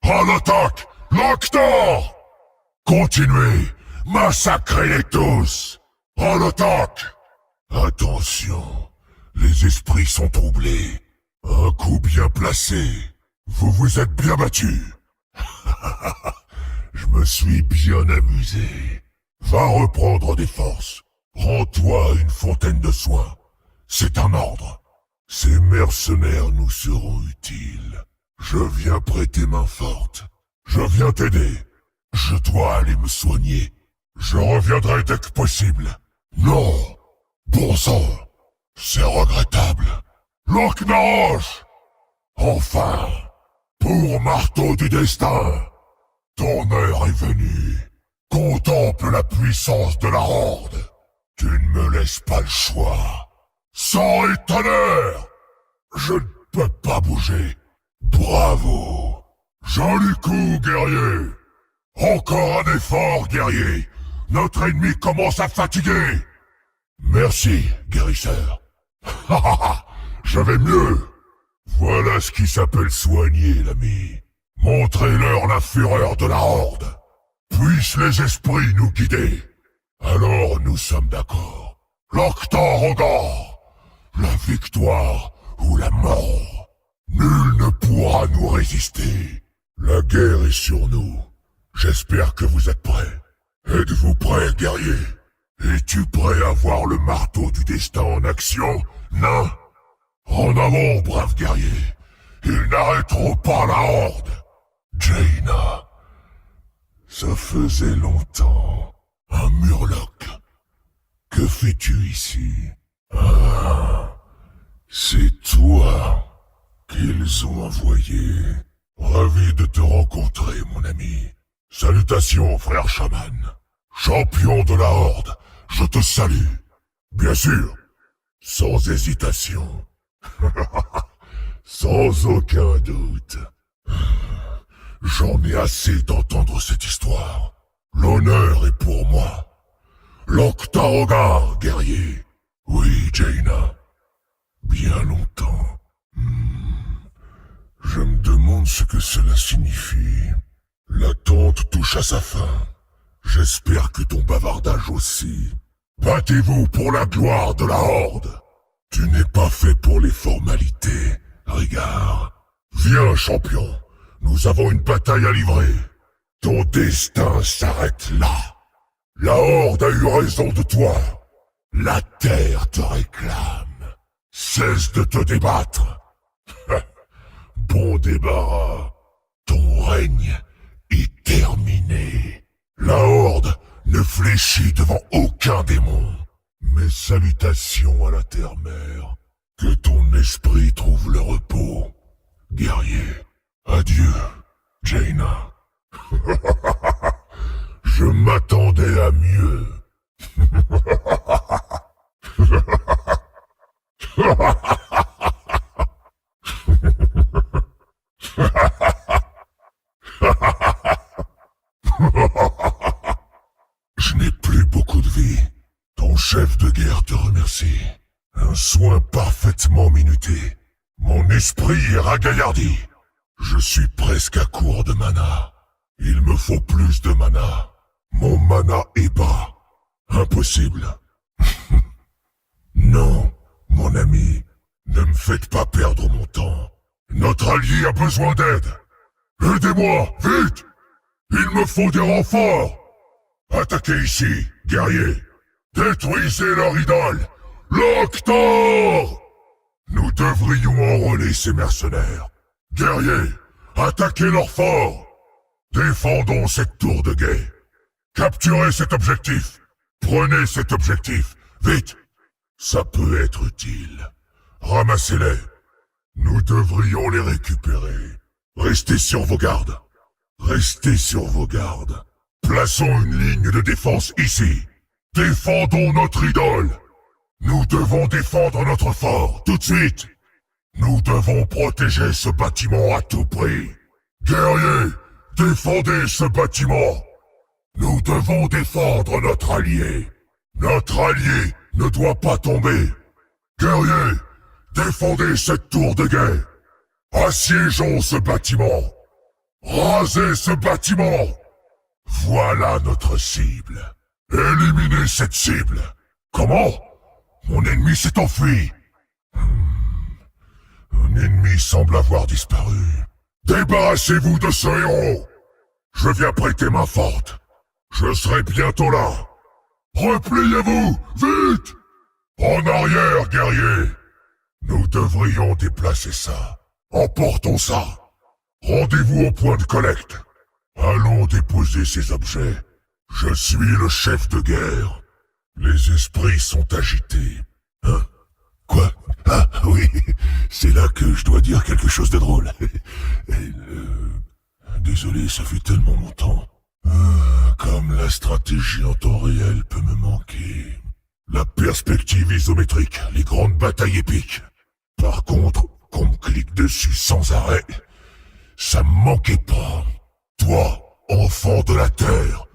À l'attaque! Loctor! Continuez! Massacrez-les tous! À l'attaque! Attention! Les esprits sont troublés. Un coup bien placé. Vous vous êtes bien battu. Je me suis bien amusé. Va reprendre des forces. Rends-toi à une fontaine de soins. C'est un ordre. Ces mercenaires nous seront utiles. Je viens prêter main forte. Je viens t'aider. Je dois aller me soigner. Je reviendrai dès que possible. Non. Bon sang. C'est regrettable. Loch-Naroche! Enfin. Pour marteau du destin. Ton heure est venue. Contemple la puissance de la Horde. Tu ne me laisses pas le choix. Sang et tonnerre! Je ne peux pas bouger. Bravo! Joli coup, guerrier! Encore un effort, guerrier! Notre ennemi commence à fatiguer! Merci, guérisseur. Je vais mieux! Voilà ce qui s'appelle soigner, l'ami. Montrez-leur la fureur de la Horde. Puissent les esprits nous guider. Alors nous sommes d'accord. Loctor Ogor, la victoire ou la mort. Nul ne pourra nous résister. La guerre est sur nous. J'espère que vous êtes prêts. Êtes-vous prêts, guerrier? Es-tu prêt à voir le marteau du destin en action, nain? En avant, brave guerrier. Ils n'arrêteront pas la Horde. Jaina. Ça faisait longtemps. Un murloc. Que fais-tu ici? Ah, c'est toi qu'ils ont envoyé. Ravi de te rencontrer, mon ami. Salutations, frère chaman. Champion de la Horde, je te salue. Bien sûr, sans hésitation. Sans aucun doute. J'en ai assez d'entendre cette histoire. L'honneur est pour moi. Loctar, guerrier. Oui, Jaina. Bien longtemps. Je me demande ce que cela signifie. L'attente touche à sa fin. J'espère que ton bavardage aussi. Battez-vous pour la gloire de la Horde. Tu n'es pas fait pour les formalités. Regarde. Viens, champion. Nous avons une bataille à livrer. Ton destin s'arrête là. La Horde a eu raison de toi. La terre te réclame. Cesse de te débattre. Bon débarras. Ton règne est terminé. La Horde ne fléchit devant aucun démon. Mes salutations à la terre-mère. Que ton esprit trouve le repos. Guerrier, adieu, Jaina. Je m'attendais à mieux. Je n'ai plus beaucoup de vie. Ton chef de guerre te remercie. Un soin parfaitement minuté. Mon esprit est ragaillardi. Je suis presque à court de mana. Il me faut plus de mana. Mon mana est bas. Impossible. Non, mon ami, ne me faites pas perdre mon temps. Notre allié a besoin d'aide. Aidez-moi, vite! Il me faut des renforts. Attaquez ici, guerriers. Détruisez leur idole. Loctor! Nous devrions enrôler ces mercenaires. Guerriers, attaquez leur fort. Défendons cette tour de guet. Capturez cet objectif. Prenez cet objectif. Vite. Ça peut être utile. Ramassez-les. Nous devrions les récupérer. Restez sur vos gardes. Restez sur vos gardes. Plaçons une ligne de défense ici. Défendons notre idole. Nous devons défendre notre fort, tout de suite. Nous devons protéger ce bâtiment à tout prix. Guerriers, défendez ce bâtiment. Nous devons défendre notre allié. Notre allié ne doit pas tomber. Guerriers, défendez cette tour de guet. Assiégeons ce bâtiment. Rasez ce bâtiment! Voilà notre cible. Éliminez cette cible. Comment? Mon ennemi s'est enfui. Un ennemi semble avoir disparu. Débarrassez-vous de ce héros. Je viens prêter main forte. Je serai bientôt là. Repliez-vous, vite! En arrière, guerrier. Nous devrions déplacer ça. Emportons ça. Rendez-vous au point de collecte. Allons déposer ces objets. Je suis le chef de guerre. Les esprits sont agités. Hein? Quoi? Ah oui, c'est là que je dois dire quelque chose de drôle. Désolé, ça fait tellement longtemps. Comme la stratégie en temps réel peut me manquer. La perspective isométrique, les grandes batailles épiques. Par contre, qu'on me clique dessus sans arrêt, ça me manquait pas. Toi, enfant de la Terre,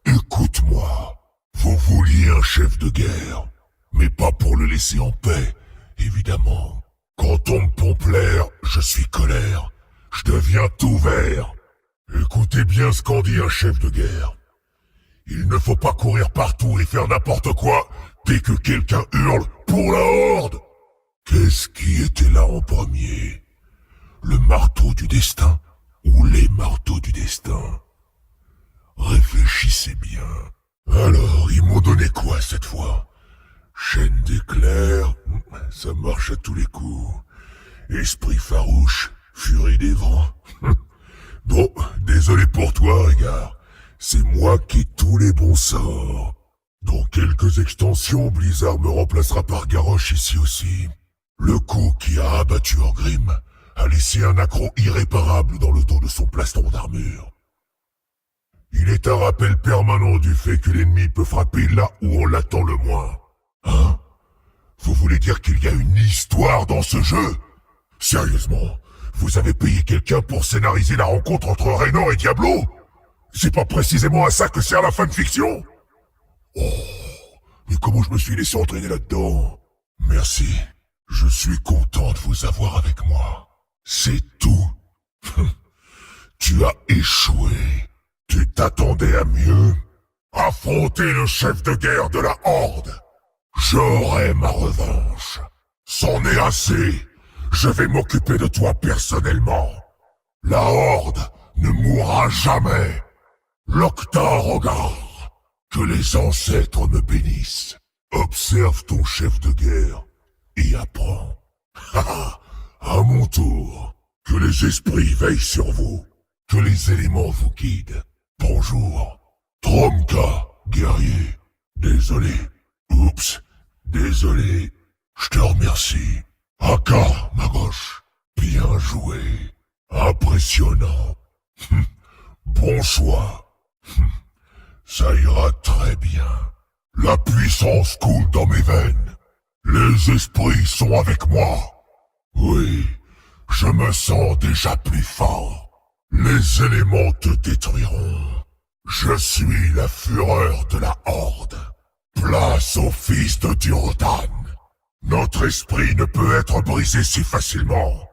écoute-moi. Vous vouliez un chef de guerre, mais pas pour le laisser en paix, évidemment. Quand on me pompe l'air, je suis colère. Je deviens tout vert. Écoutez bien ce qu'en dit un chef de guerre. Il ne faut pas courir partout et faire n'importe quoi dès que quelqu'un hurle pour la horde. Qu'est-ce qui était là en premier? Le marteau du destin ou les marteaux du destin? Réfléchissez bien. Alors, ils m'ont donné quoi cette fois? Chaîne d'éclairs, ça marche à tous les coups. Esprit farouche, furie des vents. Bon, désolé pour toi, regard. C'est moi qui ai tous les bons sorts. Dans quelques extensions, Blizzard me remplacera par Garrosh ici aussi. Le coup qui a abattu Orgrim a laissé un accroc irréparable dans le dos de son plastron d'armure. Il est un rappel permanent du fait que l'ennemi peut frapper là où on l'attend le moins. Hein? Vous voulez dire qu'il y a une histoire dans ce jeu? Sérieusement, vous avez payé quelqu'un pour scénariser la rencontre entre Raynor et Diablo? C'est pas précisément à ça que sert la fanfiction? Oh, mais comment je me suis laissé entraîner là-dedans? Merci, je suis content de vous avoir avec moi. C'est tout. Tu as échoué. Tu t'attendais à mieux? Affronter le chef de guerre de la Horde. J'aurai ma revanche. C'en est assez. Je vais m'occuper de toi personnellement. La Horde ne mourra jamais. Loktar Ogar. Que les ancêtres me bénissent. Observe ton chef de guerre et apprends. À mon tour. Que les esprits veillent sur vous. Que les éléments vous guident. Bonjour. Tromka, guerrier. Désolé. Oups. Désolé. Je te remercie. Aka, ma gauche. Bien joué. Impressionnant. Bon choix. Ça ira très bien. La puissance coule dans mes veines. Les esprits sont avec moi. Oui, je me sens déjà plus fort. Les éléments te détruiront. Je suis la fureur de la Horde. Place au fils de Durotan. Notre esprit ne peut être brisé si facilement.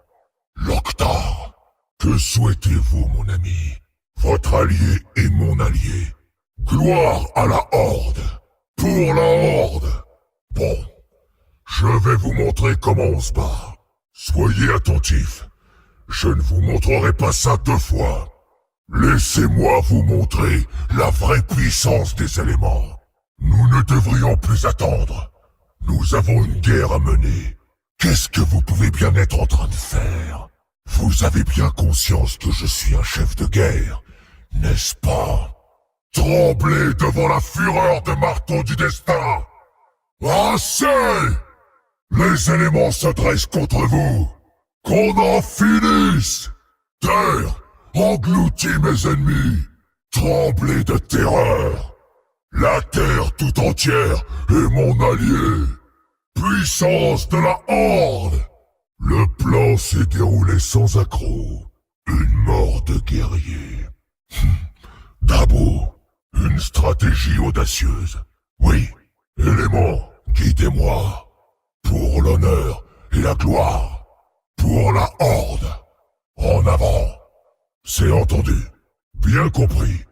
Loktar, que souhaitez-vous, mon ami? Votre allié est mon allié. Gloire à la Horde. Pour la Horde. Bon, je vais vous montrer comment on se bat. Soyez attentifs. Je ne vous montrerai pas ça deux fois. Laissez-moi vous montrer la vraie puissance des éléments. Nous ne devrions plus attendre. Nous avons une guerre à mener. Qu'est-ce que vous pouvez bien être en train de faire? Vous avez bien conscience que je suis un chef de guerre, n'est-ce pas? Tremblez devant la fureur de marteau du destin. Assez! Les éléments se dressent contre vous. Qu'on en finisse! Terre, engloutis mes ennemis. Tremblez de terreur. La terre tout entière est mon allié. Puissance de la Horde. Le plan s'est déroulé sans accroc. Une mort de guerrier. Dabo, une stratégie audacieuse. Oui, éléments, guidez-moi. Pour l'honneur et la gloire. Pour la Horde. En avant. C'est entendu. Bien compris.